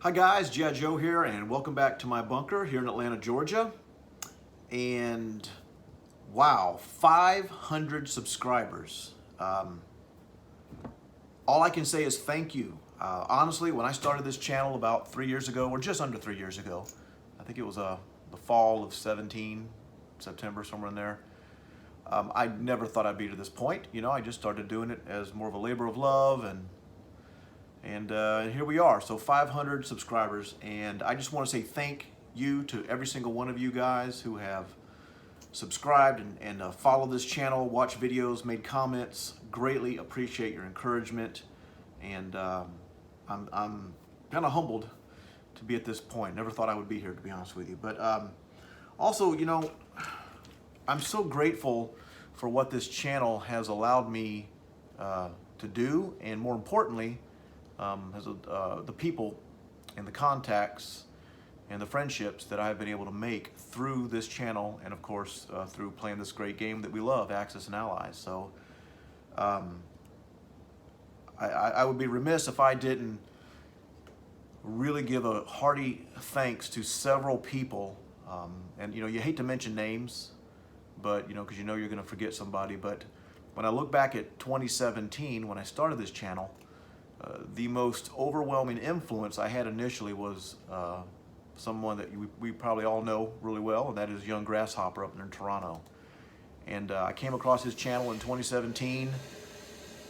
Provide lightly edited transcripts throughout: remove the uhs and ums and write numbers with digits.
Hi guys, G.I. Joe here, and welcome back to my bunker here in Atlanta, Georgia. And wow, 500 subscribers. All I can say is thank you. Honestly, when I started this channel about 3 years ago, or just under 3 years ago, I think it was the fall of 17, September, somewhere in there. I never thought I'd be to this point. You know, I just started doing it as more of a labor of love, and here we are. So 500 subscribers, and I just want to say thank you to every single one of you guys who have subscribed and followed this channel, watched videos, made comments. Greatly appreciate your encouragement, and I'm kind of humbled to be at this point. Never thought I would be here, to be honest with you. But also, you know, I'm so grateful for what this channel has allowed me to do, and more importantly, the people and the contacts and the friendships that I've been able to make through this channel, and of course through playing this great game that we love, Axis and Allies. So I would be remiss if I didn't really give a hearty thanks to several people. And you know, you hate to mention names, but you know, because you know you're going to forget somebody. But when I look back at 2017, when I started this channel, the most overwhelming influence I had initially was someone that we probably all know really well, and that is Young Grasshopper up in Toronto. And I came across his channel in 2017,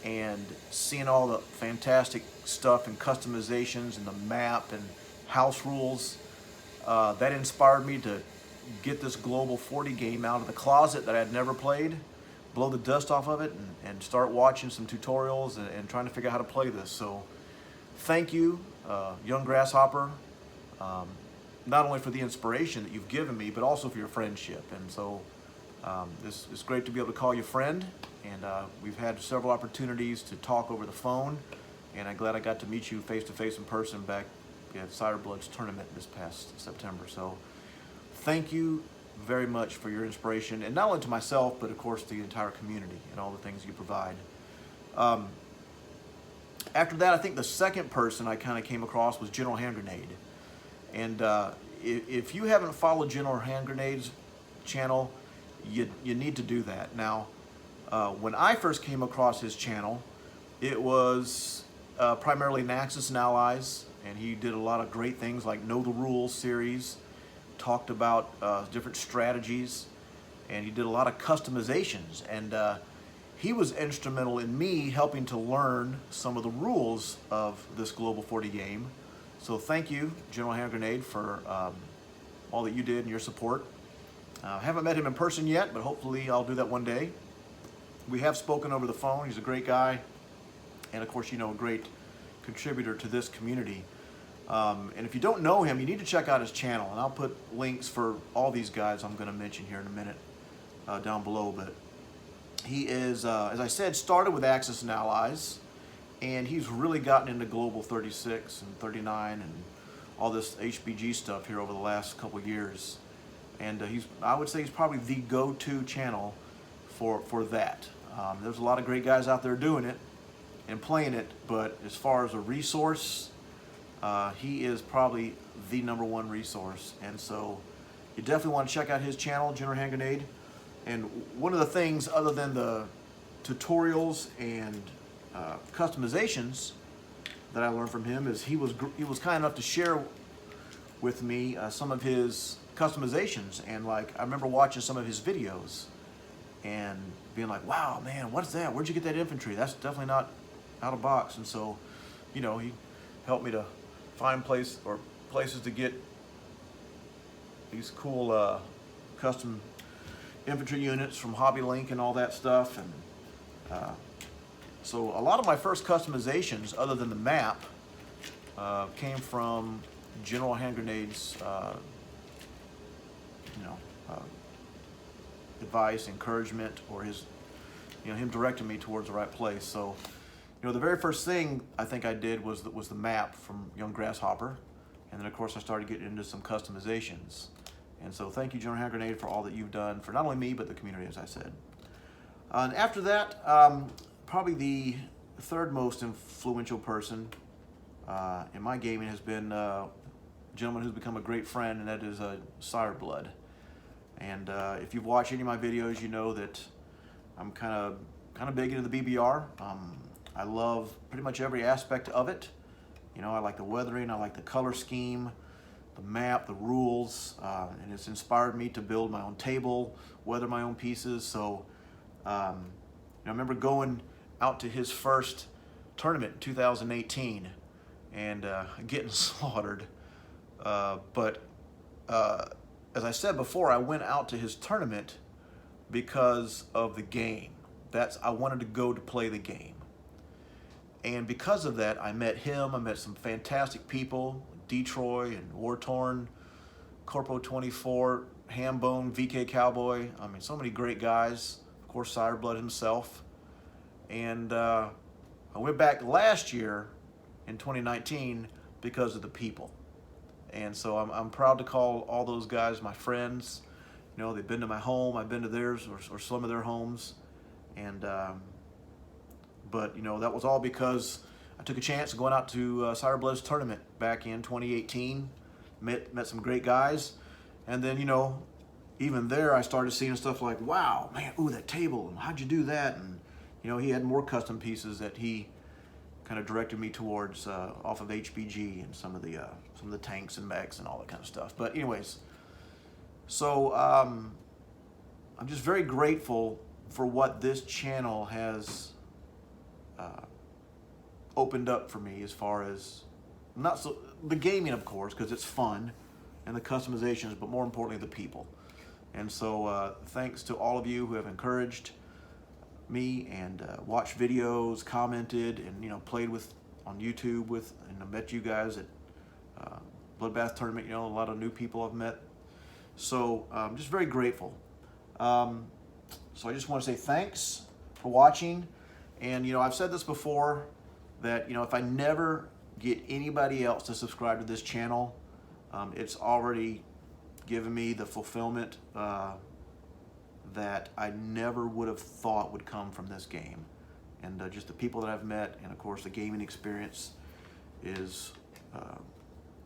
and seeing all the fantastic stuff and customizations and the map and house rules, that inspired me to get this Global 40 game out of the closet that I had never played, blow the dust off of it, and start watching some tutorials and trying to figure out how to play this. So thank you, Young Grasshopper, not only for the inspiration that you've given me, but also for your friendship. And so it's great to be able to call you friend, and we've had several opportunities to talk over the phone, and I'm glad I got to meet you face to face in person back at Cireblood's tournament this past September. So thank you very much for your inspiration, and not only to myself, but of course the entire community and all the things you provide. After that, I think the second person I kind of came across was General Hand Grenade. And if you haven't followed General Hand Grenade's channel, you need to do that. Now, when I first came across his channel, it was primarily Axis and Allies, and he did a lot of great things like Know the Rules series, talked about different strategies, and he did a lot of customizations. And he was instrumental in me helping to learn some of the rules of this Global 40 game. So thank you, General Hand Grenade, for all that you did and your support. I haven't met him in person yet, but hopefully I'll do that one day. We have spoken over the phone. He's a great guy, and of course, you know, a great contributor to this community. And if you don't know him, you need to check out his channel, and I'll put links for all these guys I'm going to mention here in a minute down below. But he is, as I said, started with Axis and Allies, and he's really gotten into Global 36 and 39 and all this HBG stuff here over the last couple of years. And I would say he's probably the go-to channel for that. There's a lot of great guys out there doing it and playing it, but as far as a resource, he is probably the #1 resource. And so you definitely want to check out his channel, General Hand Grenade. And one of the things, other than the tutorials and customizations that I learned from him, is he was kind enough to share with me some of his customizations. And like, I remember watching some of his videos and being like, wow, man, what's that? Where'd you get that infantry? That's definitely not out of box. And so, you know, he helped me to find places to get these cool custom infantry units from Hobby Link and all that stuff. And so a lot of my first customizations, other than the map, came from General Hand Grenade's advice, encouragement, or his, you know, him directing me towards the right place. So, you know, the very first thing I think I did was the map from Young Grasshopper, and then of course I started getting into some customizations. And so thank you, General Hand Grenade, for all that you've done for not only me but the community, as I said. And after that, probably the third most influential person in my gaming has been a gentleman who's become a great friend, and that is Sire Blood. And if you've watched any of my videos, you know that I'm kind of big into the BBR. I love pretty much every aspect of it. You know, I like the weathering, I like the color scheme, the map, the rules, and it's inspired me to build my own table, weather my own pieces. So I remember going out to his first tournament in 2018 and getting slaughtered. But as I said before, I went out to his tournament because of the game. I wanted to go to play the game. And because of that, I met him. I met some fantastic people, Detroit and War-Torn, Corpo 24, Hambone, VK Cowboy. I mean, so many great guys. Of course, Sire Blood himself. And I went back last year in 2019 because of the people. And so I'm proud to call all those guys my friends. You know, they've been to my home, I've been to theirs or some of their homes. And but you know, that was all because I took a chance of going out to Sire Blood's tournament back in 2018. Met some great guys, and then, you know, even there I started seeing stuff like, wow, man, ooh, that table, and how'd you do that? And you know, he had more custom pieces that he kind of directed me towards off of HBG and some of the tanks and mechs and all that kind of stuff. But anyways, so I'm just very grateful for what this channel has opened up for me, as far as not so the gaming, of course, because it's fun, and the customizations, but more importantly, the people. And so thanks to all of you who have encouraged me and watched videos, commented, and, you know, played with on YouTube with, and I met you guys at Bloodbath Tournament. You know, a lot of new people I've met. So I'm just very grateful. So I just want to say thanks for watching. And, you know, I've said this before, that, you know, if I never get anybody else to subscribe to this channel, it's already given me the fulfillment that I never would have thought would come from this game. And just the people that I've met, and of course the gaming experience is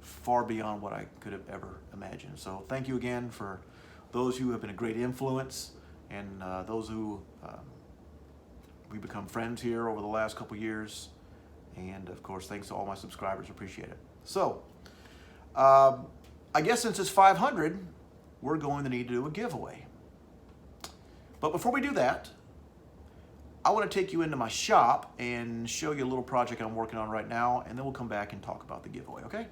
far beyond what I could have ever imagined. So thank you again for those who have been a great influence, and those who we've become friends here over the last couple years. And of course, thanks to all my subscribers, appreciate it. So I guess since it's 500, we're going to need to do a giveaway. But before we do that, I want to take you into my shop and show you a little project I'm working on right now, and then we'll come back and talk about the giveaway, okay?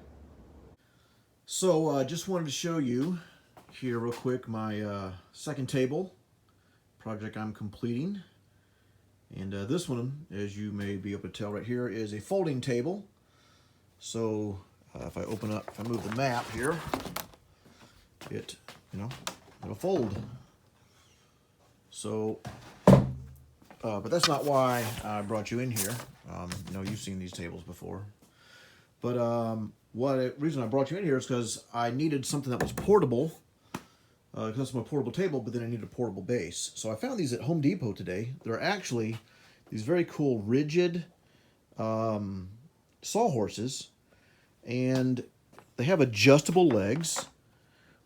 So just wanted to show you here real quick my second table project I'm completing. And this one, as you may be able to tell right here, is a folding table. So if I move the map here, it, you know, it'll fold. So, but that's not why I brought you in here. You know, you've seen these tables before. But reason I brought you in here is because I needed something that was portable. Because it's my portable table, but then I needed a portable base. So I found these at Home Depot today. They're actually these very cool rigid sawhorses, and they have adjustable legs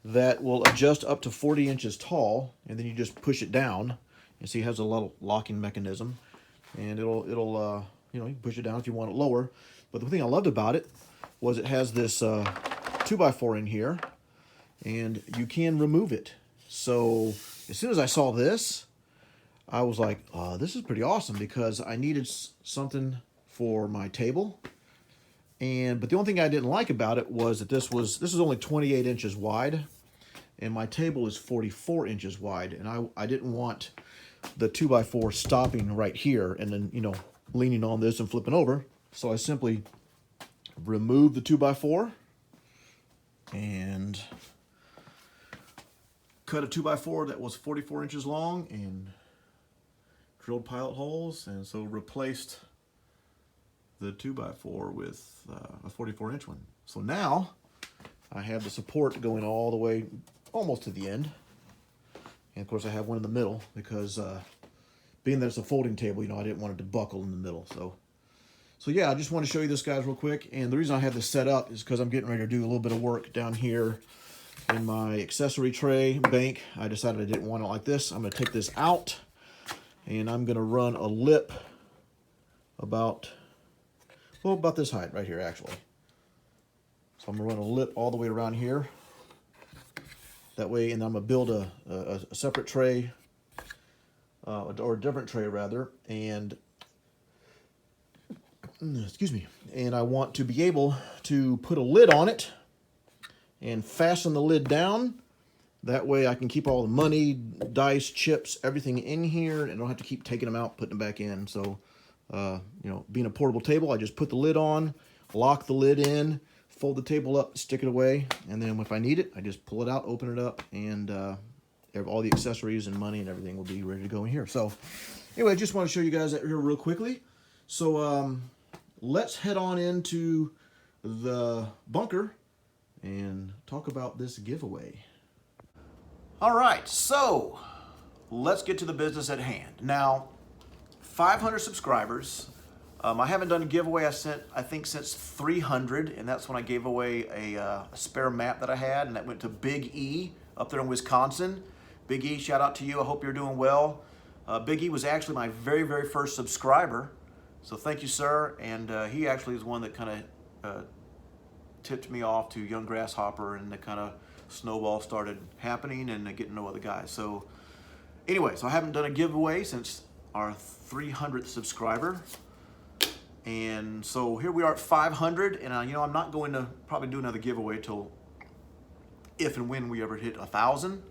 that will adjust up to 40 inches tall, and then you just push it down. You see, it has a little locking mechanism, and it'll you know, you can push it down if you want it lower. But the thing I loved about it was it has this 2x4 in here, and you can remove it. So as soon as I saw this, I was like, this is pretty awesome, because I needed something for my table. But the only thing I didn't like about it was that this is only 28 inches wide, and my table is 44 inches wide, and I didn't want the 2x4 stopping right here and then, you know, leaning on this and flipping over. So I simply removed the 2x4 and cut a 2x4 that was 44 inches long and drilled pilot holes, and so replaced the 2x4 with a 44-inch one. So now I have the support going all the way almost to the end, and of course I have one in the middle because being that it's a folding table, you know, I didn't want it to buckle in the middle. So So yeah, I just want to show you this, guys, real quick. And the reason I have this set up is because I'm getting ready to do a little bit of work down here in my accessory tray bank. I decided I didn't want it like this. I'm going to take this out, and I'm going to run a lip about this height right here, actually. So I'm going to run a lip all the way around here. That way, and I'm going to build a separate tray, or a different tray, rather, and excuse me, and I want to be able to put a lid on it and fasten the lid down. That way I can keep all the money, dice, chips, everything in here, and I don't have to keep taking them out, putting them back in. So, you know, being a portable table, I just put the lid on, lock the lid in, fold the table up, stick it away, and then if I need it, I just pull it out, open it up, and all the accessories and money and everything will be ready to go in here. So, anyway, I just want to show you guys that here real quickly. So, let's head on into the bunker and talk about this giveaway. All right, so let's get to the business at hand. Now, 500 subscribers. I haven't done a giveaway, I think, since 300, and that's when I gave away a spare map that I had, and that went to Big E up there in Wisconsin. Big E, shout out to you. I hope you're doing well. Big E was actually my very, very first subscriber. So thank you, sir. And he actually is one that kind of tipped me off to Young Grasshopper, and the kind of snowball started happening and getting to know other guys. So anyway, so I haven't done a giveaway since our 300th subscriber. And so here we are at 500, and you know, I'm not going to probably do another giveaway till if and when we ever hit 1,000.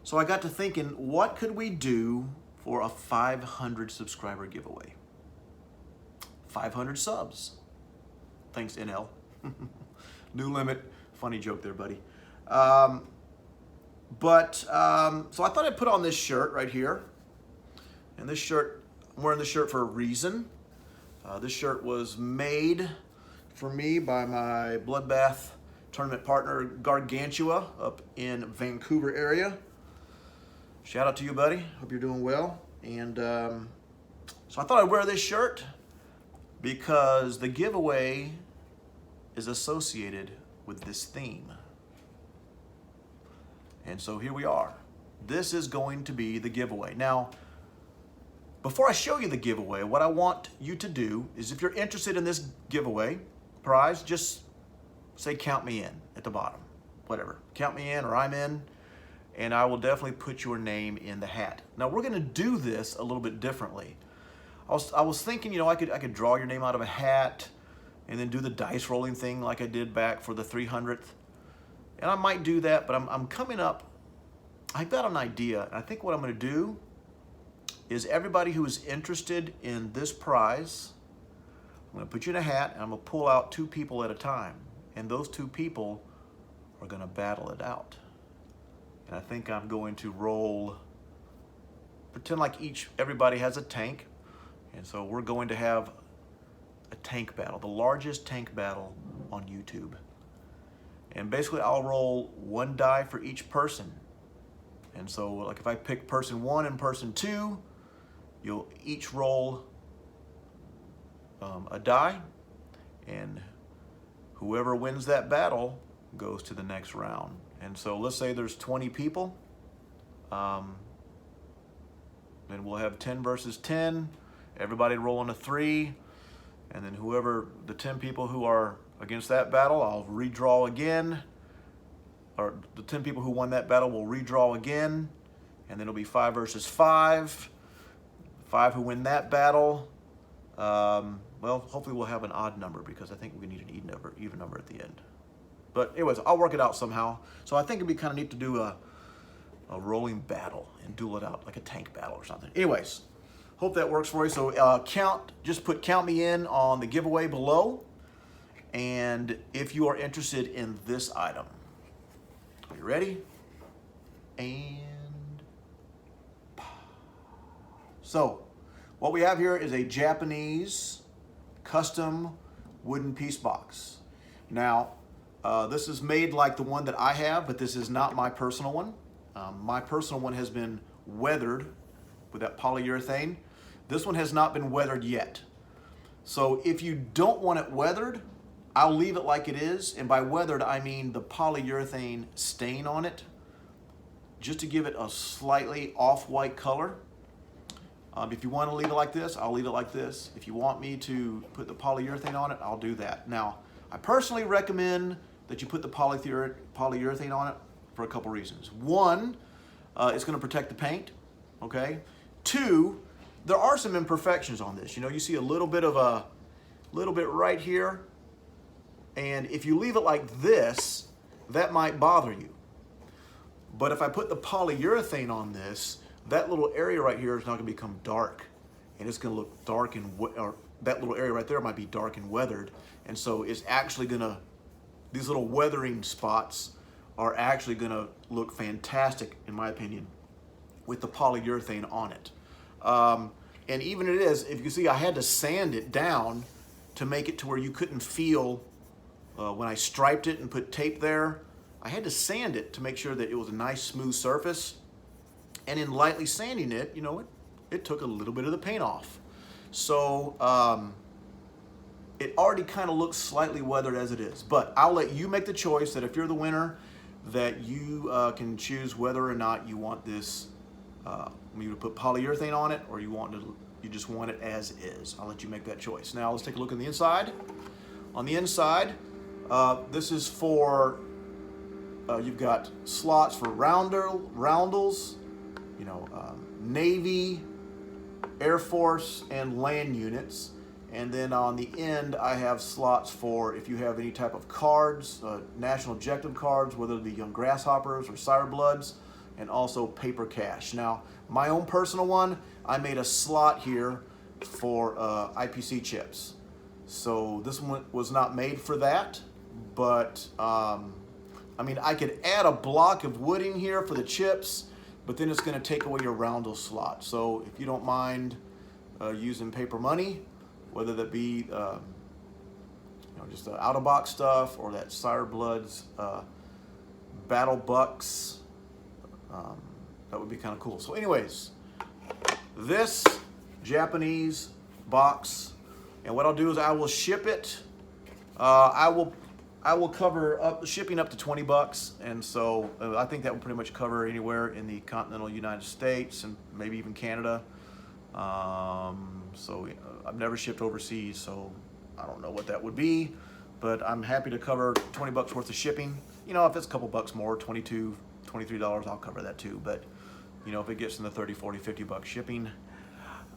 So I got to thinking, what could we do for a 500 subscriber giveaway? 500 subs. Thanks, NL. New limit. Funny joke there, buddy. So I thought I'd put on this shirt right here. And this shirt, I'm wearing this shirt for a reason. This shirt was made for me by my Bloodbath tournament partner, Gargantua, up in Vancouver area. Shout out to you, buddy. Hope you're doing well. And so I thought I'd wear this shirt because the giveaway is associated with this theme. And so here we are. This is going to be the giveaway. Now, before I show you the giveaway, what I want you to do is, if you're interested in this giveaway prize, just say count me in at the bottom. Whatever. Count me in, or I'm in, and I will definitely put your name in the hat. Now, we're going to do this a little bit differently. I was thinking, you know, I could draw your name out of a hat and then do the dice rolling thing like I did back for the 300th. And I might do that, but I'm coming up, I've got an idea. And I think what I'm going to do is, everybody who is interested in this prize, I'm going to put you in a hat, and I'm going to pull out 2 people at a time. And those 2 people are going to battle it out. And I think I'm going to roll, pretend like everybody has a tank. And so we're going to have a tank battle, the largest tank battle on YouTube. And basically I'll roll 1 die for each person. And so, like, if I pick person 1 and person 2, you'll each roll a die, and whoever wins that battle goes to the next round. And so let's say there's 20 people, then we'll have 10 versus 10, everybody rolling a 3, and then whoever, the 10 people who are against that battle, I'll redraw again, or the 10 people who won that battle will redraw again, and then it'll be 5 versus 5. 5 who win that battle, well, hopefully we'll have an odd number, because I think we need an even number at the end. But anyways, I'll work it out somehow. So I think it'd be kind of neat to do a rolling battle and duel it out like a tank battle or something. Anyways, hope that works for you. So just put count me in on the giveaway below. And if you are interested in this item, are you ready? And so what we have here is a Japanese custom wooden piece box. Now, this is made like the one that I have, but this is not my personal one. My personal one has been weathered with that polyurethane. This one has not been weathered yet. So if you don't want it weathered, I'll leave it like it is. And by weathered, I mean the polyurethane stain on it, just to give it a slightly off-white color. If you want to leave it like this, I'll leave it like this. If you want me to put the polyurethane on it, I'll do that. Now, I personally recommend that you put the polyurethane on it for a couple reasons. One, it's going to protect the paint, okay? Two, there are some imperfections on this. You know, you see a little bit right here, and if you leave it like this, that might bother you. But if I put the polyurethane on this, that little area right here is not going to become dark, and it's going to look dark or that little area right there might be dark and weathered, and so it's actually going to, these little weathering spots are actually going to look fantastic, in my opinion, with the polyurethane on it. And even it is, if you see, I had to sand it down to make it to where you couldn't feel when I striped it and put tape there. I had to sand it to make sure that it was a nice smooth surface. And in lightly sanding it, you know, it took a little bit of the paint off. So it already kind of looks slightly weathered as it is. But I'll let you make the choice that if you're the winner, that you can choose whether or not you want this, you to put polyurethane on it, or you just want it as is. I'll let you make that choice. Now let's take a look on the inside. On the inside, this is for, you've got slots for roundels, you know, Navy, Air Force, and land units. And then on the end, I have slots for if you have any type of cards, national objective cards, whether it be Young Grasshoppers or Cirebloods, and also paper cash. Now, my own personal one, I made a slot here for IPC chips. So this one was not made for that, but I mean, I could add a block of wood in here for the chips, but then it's going to take away your roundel slot. So if you don't mind using paper money, whether that be you know, just the out-of-box stuff or that Cirebloods Battle Bucks, that would be kind of cool. So anyways, this Japanese box, and what I'll do is I will ship it. I will cover up shipping up to $20, and so I think that will pretty much cover anywhere in the continental United States and maybe even Canada. So I've never shipped overseas, so I don't know what that would be, but I'm happy to cover $20 worth of shipping. You know, if it's a couple bucks more, $22, $23, I'll cover that too. But you know, if it gets in the 30, 40, 50 bucks shipping,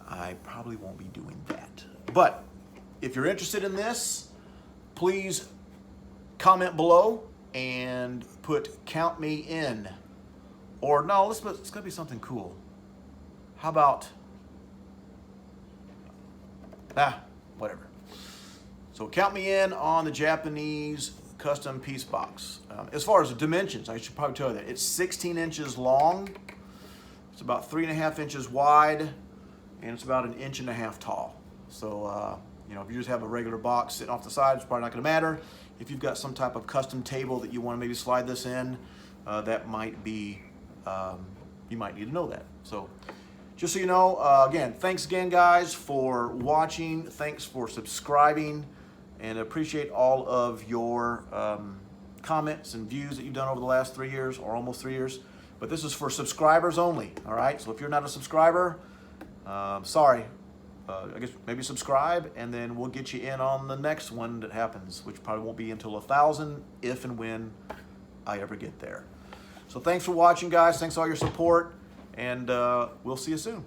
I probably won't be doing that. But if you're interested in this, please comment below and put "count me in," or no, it's gonna be something cool. How about whatever. So count me in on the Japanese custom piece box. As far as the dimensions, I should probably tell you that it's 16 inches long. It's about 3.5 inches wide, and it's about 1.5 inches tall. So you know, if you just have a regular box sitting off the side, it's probably not going to matter. If you've got some type of custom table that you want to maybe slide this in, that might be, you might need to know that. So just so you know, again, thanks again, guys, for watching. Thanks for subscribing, and appreciate all of your comments and views that you've done over the last 3 years, or almost 3 years. But this is for subscribers only, all right? So if you're not a subscriber, sorry. I guess maybe subscribe, and then we'll get you in on the next one that happens, which probably won't be until 1,000, if and when I ever get there. So thanks for watching, guys. Thanks for all your support, and we'll see you soon.